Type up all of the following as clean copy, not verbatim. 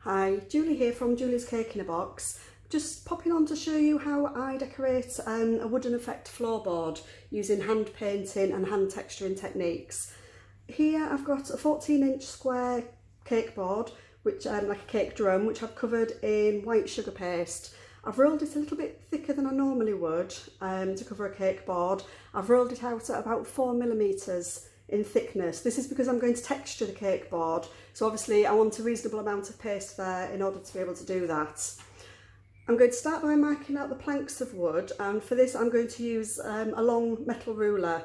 Hi, Julie here from Julie's Cake in a Box. Just popping on to show you how I decorate a wooden effect floorboard using hand painting and hand texturing techniques. Here I've got a 14-inch square cake board, which like a cake drum, which I've covered in white sugar paste. I've rolled it a little bit thicker than I normally would to cover a cake board. I've rolled it out at about 4mm in thickness. This is because I'm going to texture the cake board, so obviously I want a reasonable amount of paste there in order to be able to do that. I'm going to start by marking out the planks of wood, and for this I'm going to use a long metal ruler.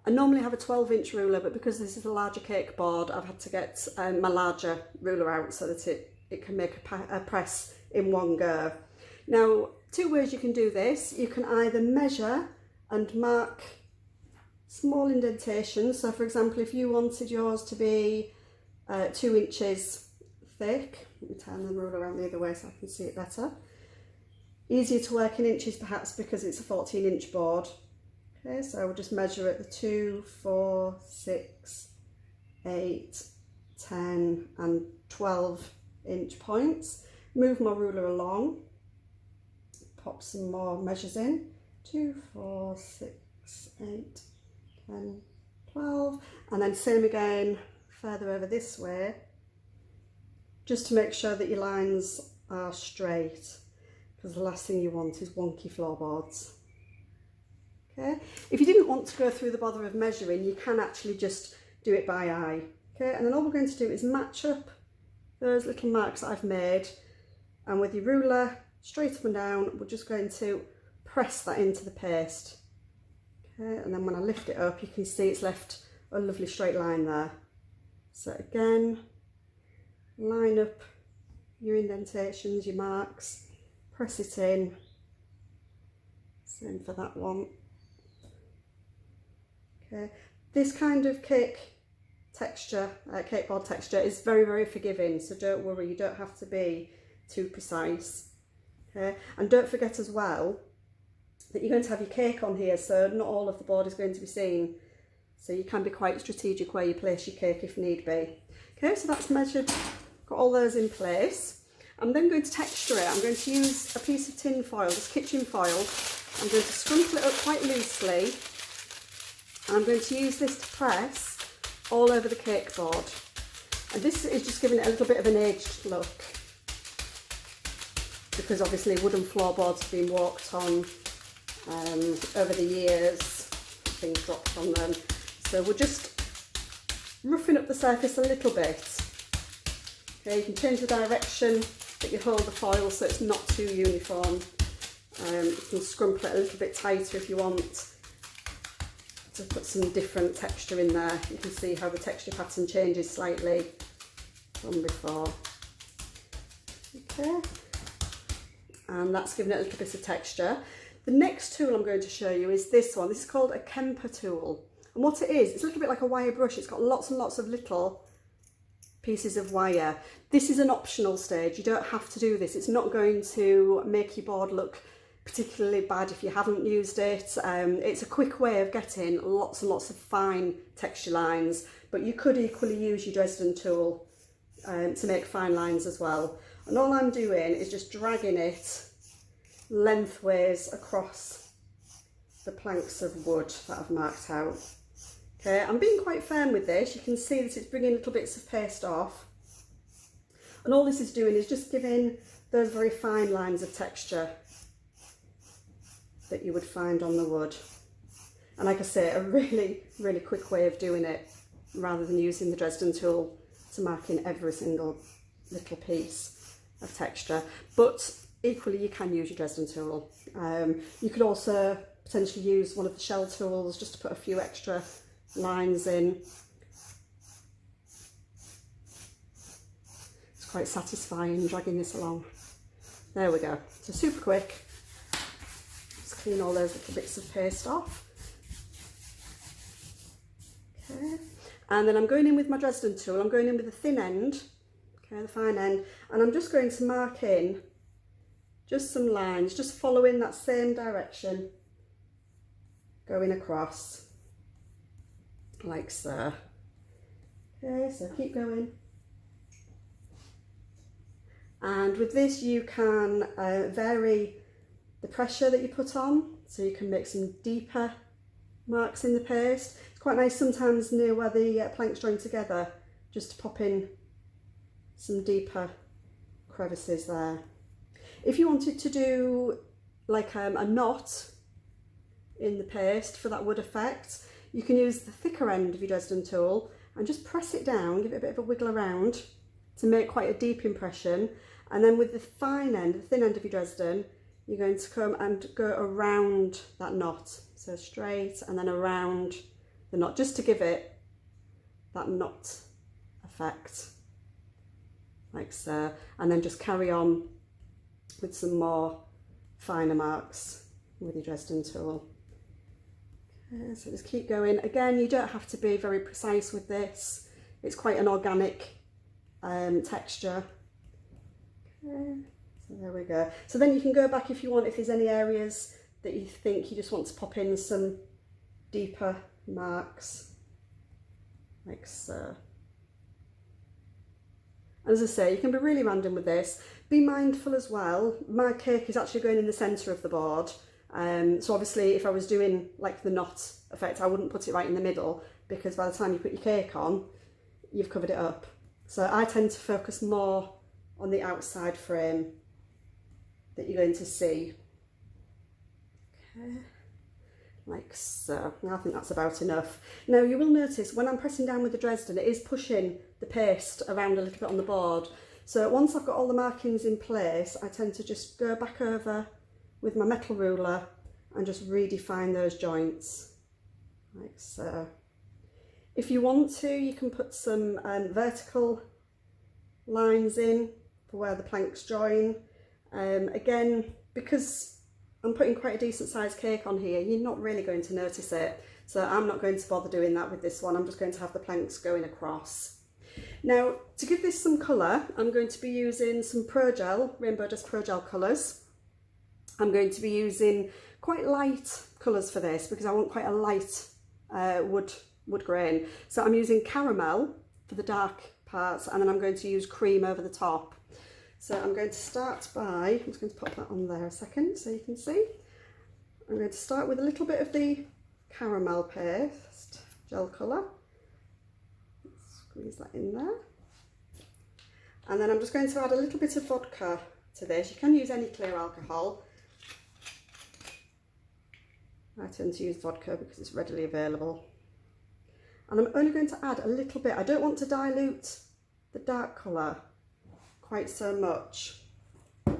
I normally have a 12-inch ruler, but because this is a larger cake board I've had to get my larger ruler out so that it can make a press in one go. Now, two ways you can do this. You can either measure and mark small indentations. So for example, if you wanted yours to be 2 inches thick, let me turn the ruler around the other way so I can see it better. Easier to work in inches perhaps because it's a 14-inch board. Okay, so I will just measure at the 2, 4, 6, 8, 10 and 12-inch points. Move my ruler along, pop some more measures in. 2, 4, 6, 8, 10, 12, and then same again further over this way, just to make sure that your lines are straight, because the last thing you want is wonky floorboards. Okay, if you didn't want to go through the bother of measuring, you can actually just do it by eye. Okay, and then all we're going to do is match up those little marks that I've made, and with your ruler straight up and down, we're just going to press that into the paste. Okay, and then when I lift it up, you can see it's left a lovely straight line there. So again, line up your indentations, your marks, press it in. Same for that one. Okay, this kind of cake texture, cake board texture is very, very forgiving, so don't worry, you don't have to be too precise. Okay, and don't forget as well that you're going to have your cake on here, so not all of the board is going to be seen. So you can be quite strategic where you place your cake if need be. Okay, so that's measured, got all those in place. I'm then going to texture it. I'm going to use a piece of tin foil, this kitchen foil. I'm going to scrumple it up quite loosely. I'm going to use this to press all over the cake board. And this is just giving it a little bit of an aged look, because obviously wooden floorboards have been walked on over the years, things dropped on them. So we're just roughing up the surface a little bit. Okay, you can change the direction that you hold the foil so it's not too uniform. You can scrumple it a little bit tighter if you want to put some different texture in there. You can see how the texture pattern changes slightly from before. Okay, and that's given it a little bit of texture. The next tool I'm going to show you is this one. This is called a Kemper tool. And what it is, it's a little bit like a wire brush. It's got lots and lots of little pieces of wire. This is an optional stage. You don't have to do this. It's not going to make your board look particularly bad if you haven't used it. It's a quick way of getting lots and lots of fine texture lines, but you could equally use your Dresden tool to make fine lines as well. And all I'm doing is just dragging it lengthways across the planks of wood that I've marked out. Okay, I'm being quite firm with this. You can see that it's bringing little bits of paste off, and all this is doing is just giving those very fine lines of texture that you would find on the wood. And like I say, a really, really quick way of doing it, rather than using the Dresden tool to mark in every single little piece of texture. But equally, you can use your Dresden tool. You could also potentially use one of the shell tools just to put a few extra lines in. It's quite satisfying dragging this along. There we go. So super quick. Just clean all those little bits of paste off. Okay. And then I'm going in with my Dresden tool. I'm going in with the thin end, okay, the fine end, and I'm just going to mark in just some lines, just following that same direction, going across, like so. Okay, so keep going. And with this you can vary the pressure that you put on, so you can make some deeper marks in the paste. It's quite nice sometimes near where the planks join together, just to pop in some deeper crevices there. If you wanted to do like a knot in the paste for that wood effect, you can use the thicker end of your Dresden tool and just press it down, give it a bit of a wiggle around to make quite a deep impression. And then with the fine end, the thin end of your Dresden, you're going to come and go around that knot. So straight and then around the knot, just to give it that knot effect, like so. And then just carry on with some more finer marks with your Dresden tool. Okay, so just keep going. Again, you don't have to be very precise with this. It's quite an organic texture. Okay, so there we go. So then you can go back if you want, if there's any areas that you think you just want to pop in some deeper marks, like so. As I say, you can be really random with this. Be mindful as well, my cake is actually going in the centre of the board. So obviously if I was doing like the knot effect, I wouldn't put it right in the middle, because by the time you put your cake on, you've covered it up. So I tend to focus more on the outside frame that you're going to see. Okay, like so. I think that's about enough. Now you will notice when I'm pressing down with the Dresden, it is pushing the paste around a little bit on the board. So once I've got all the markings in place, I tend to just go back over with my metal ruler and just redefine those joints, like so. If you want to, you can put some vertical lines in for where the planks join. Again, because I'm putting quite a decent sized cake on here, you're not really going to notice it. So I'm not going to bother doing that with this one. I'm just going to have the planks going across. Now, to give this some colour, I'm going to be using some Pro Gel, Rainbow Dust Pro Gel colours. I'm going to be using quite light colours for this because I want quite a light wood grain. So I'm using caramel for the dark parts, and then I'm going to use cream over the top. So I'm going to start by, I'm just going to pop that on there a second so you can see. I'm going to start with a little bit of the caramel paste, gel colour. Squeeze that in there. And then I'm just going to add a little bit of vodka to this. You can use any clear alcohol. I tend to use vodka because it's readily available. And I'm only going to add a little bit. I don't want to dilute the dark colour quite so much. And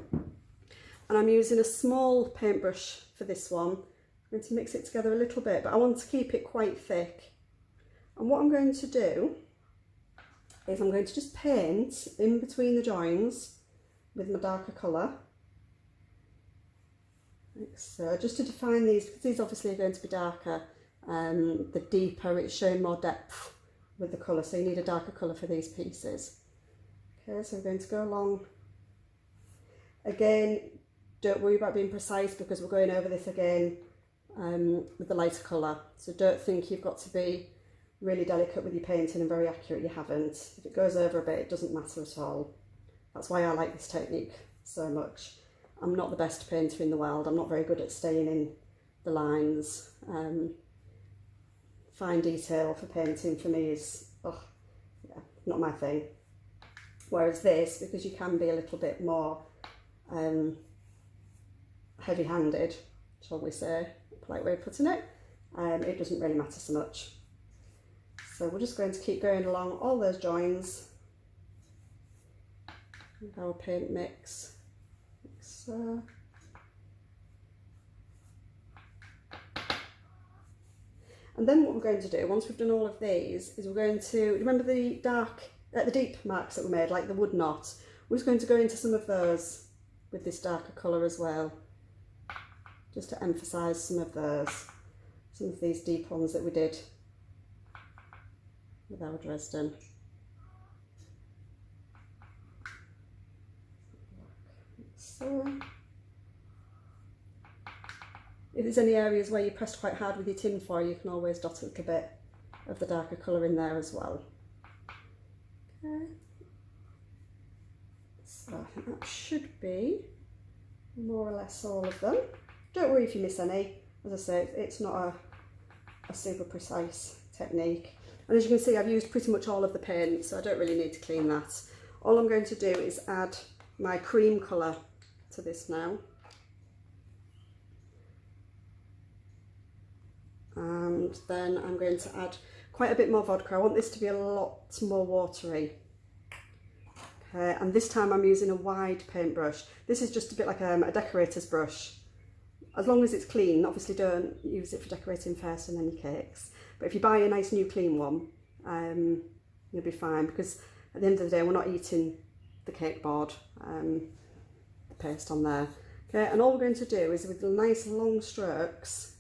I'm using a small paintbrush for this one. I'm going to mix it together a little bit, but I want to keep it quite thick. And what I'm going to do is I'm going to just paint in between the joins with my darker colour. Like so, just to define these, because these obviously are going to be darker. The deeper, it's showing more depth with the colour, so you need a darker colour for these pieces. Okay, so I'm going to go along. Again, don't worry about being precise because we're going over this again with the lighter colour. So don't think you've got to be really delicate with your painting and very accurate. You haven't. If it goes over a bit, it doesn't matter at all. That's why I like this technique so much. I'm not the best painter in the world. I'm not very good at staying in the lines. Fine detail for painting for me is, yeah, not my thing. Whereas this, because you can be a little bit more heavy-handed, shall we say, a polite way of putting it, it doesn't really matter so much. So we're just going to keep going along all those joins with our paint mix. Like so. And then what we're going to do, once we've done all of these, is we're going to, remember the the deep marks that we made, like the wood knot? We're just going to go into some of those with this darker colour as well, just to emphasise some of these deep ones that we did with our Dresden. So, if there's any areas where you pressed quite hard with your tin foil, you can always dot a little bit of the darker colour in there as well. Okay. So I think that should be more or less all of them. Don't worry if you miss any. As I say, it's not a super precise technique. And as you can see, I've used pretty much all of the paint, so I don't really need to clean that. All I'm going to do is add my cream colour to this now. And then I'm going to add quite a bit more vodka. I want this to be a lot more watery. Okay, and this time I'm using a wide paintbrush. This is just a bit like a decorator's brush. As long as it's clean, obviously don't use it for decorating first and then your cakes. But if you buy a nice new clean one, you'll be fine, because at the end of the day we're not eating the cake board, the paste on there. Okay, and all we're going to do is with the nice long strokes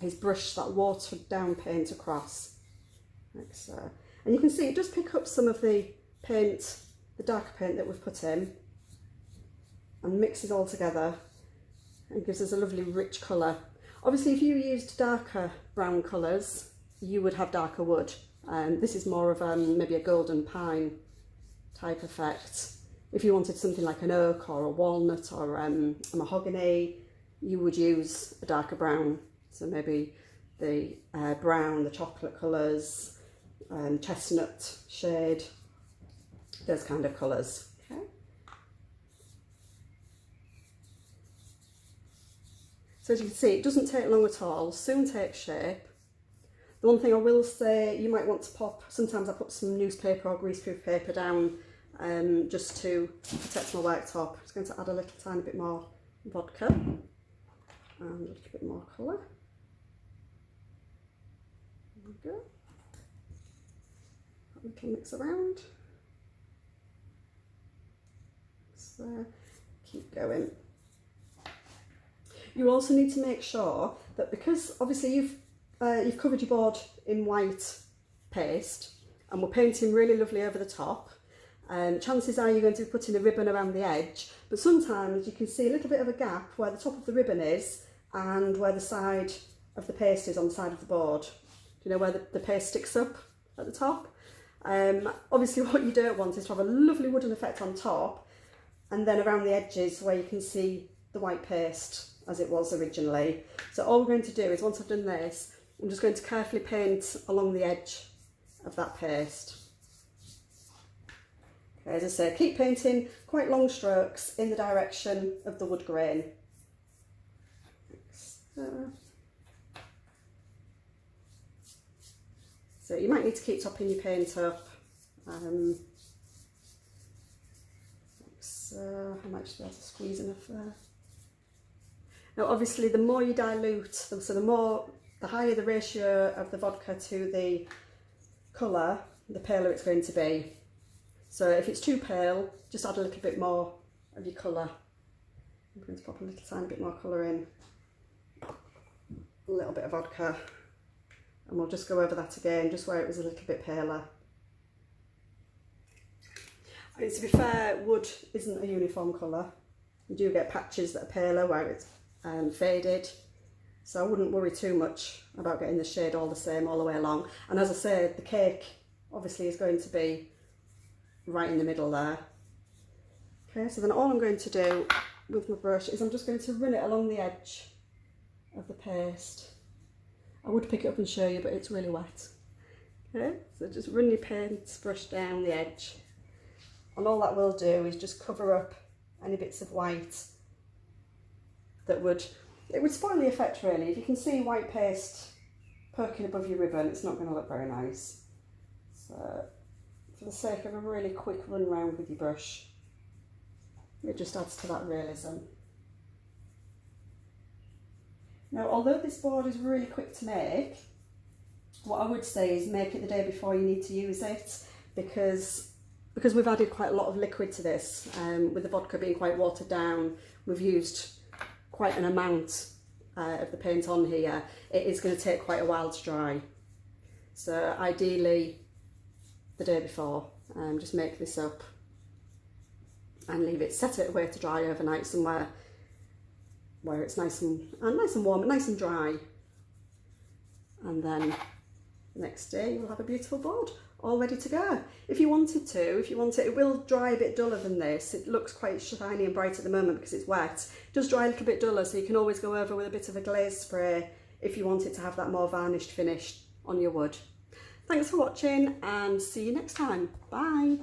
is brush that watered down paint across, like so. And you can see it does pick up some of the paint, the darker paint that we've put in, and mixes all together and gives us a lovely rich colour. Obviously if you used darker brown colours, you would have darker wood. This is more of maybe a golden pine type effect. If you wanted something like an oak or a walnut or a mahogany, you would use a darker brown. So maybe the brown, the chocolate colours, chestnut shade, those kind of colours. Okay. So as you can see, it doesn't take long at all, soon takes shape. The one thing I will say, you might want to pop, sometimes I put some newspaper or greaseproof paper down just to protect my worktop. I'm just going to add a little tiny bit more vodka and a little bit more colour. There we go. A little mix around. So keep going. You also need to make sure that, because obviously you've covered your board in white paste and we're painting really lovely over the top, chances are you're going to be putting a ribbon around the edge, but sometimes you can see a little bit of a gap where the top of the ribbon is and where the side of the paste is on the side of the board. You know, where the paste sticks up at the top. Obviously what you don't want is to have a lovely wooden effect on top and then around the edges where you can see the white paste as it was originally. So all we're going to do is, once I've done this, I'm just going to carefully paint along the edge of that paste. Okay, as I say, keep painting quite long strokes in the direction of the wood grain. So you might need to keep topping your paint up. So I might just be able to squeeze enough there. Now obviously the more you dilute, so the higher the ratio of the vodka to the colour, the paler it's going to be. So if it's too pale, just add a little bit more of your colour. I'm going to pop a little tiny bit more colour in, a little bit of vodka, and we'll just go over that again, just where it was a little bit paler. I mean, to be fair, wood isn't a uniform colour. You do get patches that are paler where it's faded, so I wouldn't worry too much about getting the shade all the same all the way along. And as I said, the cake obviously is going to be right in the middle there. Okay, so then all I'm going to do with my brush is I'm just going to run it along the edge of the paste. I would pick it up and show you, but it's really wet. Okay, so just run your paint brush down the edge, and all that will do is just cover up any bits of white that would spoil the effect really. If you can see white paste poking above your ribbon, it's not going to look very nice. So for the sake of a really quick run round with your brush, it just adds to that realism. Now, although this board is really quick to make, what I would say is make it the day before you need to use it, because we've added quite a lot of liquid to this, with the vodka being quite watered down. We've used quite an amount of the paint on here. It is going to take quite a while to dry. So ideally the day before, just make this up and leave it, set it away to dry overnight somewhere where it's nice and warm, nice and dry, and then the next day you'll have a beautiful board. all ready to go. If you wanted to, it will dry a bit duller than this. It looks quite shiny and bright at the moment because it's wet. It does dry a little bit duller, so you can always go over with a bit of a glaze spray if you want it to have that more varnished finish on your wood. Thanks for watching and see you next time. Bye.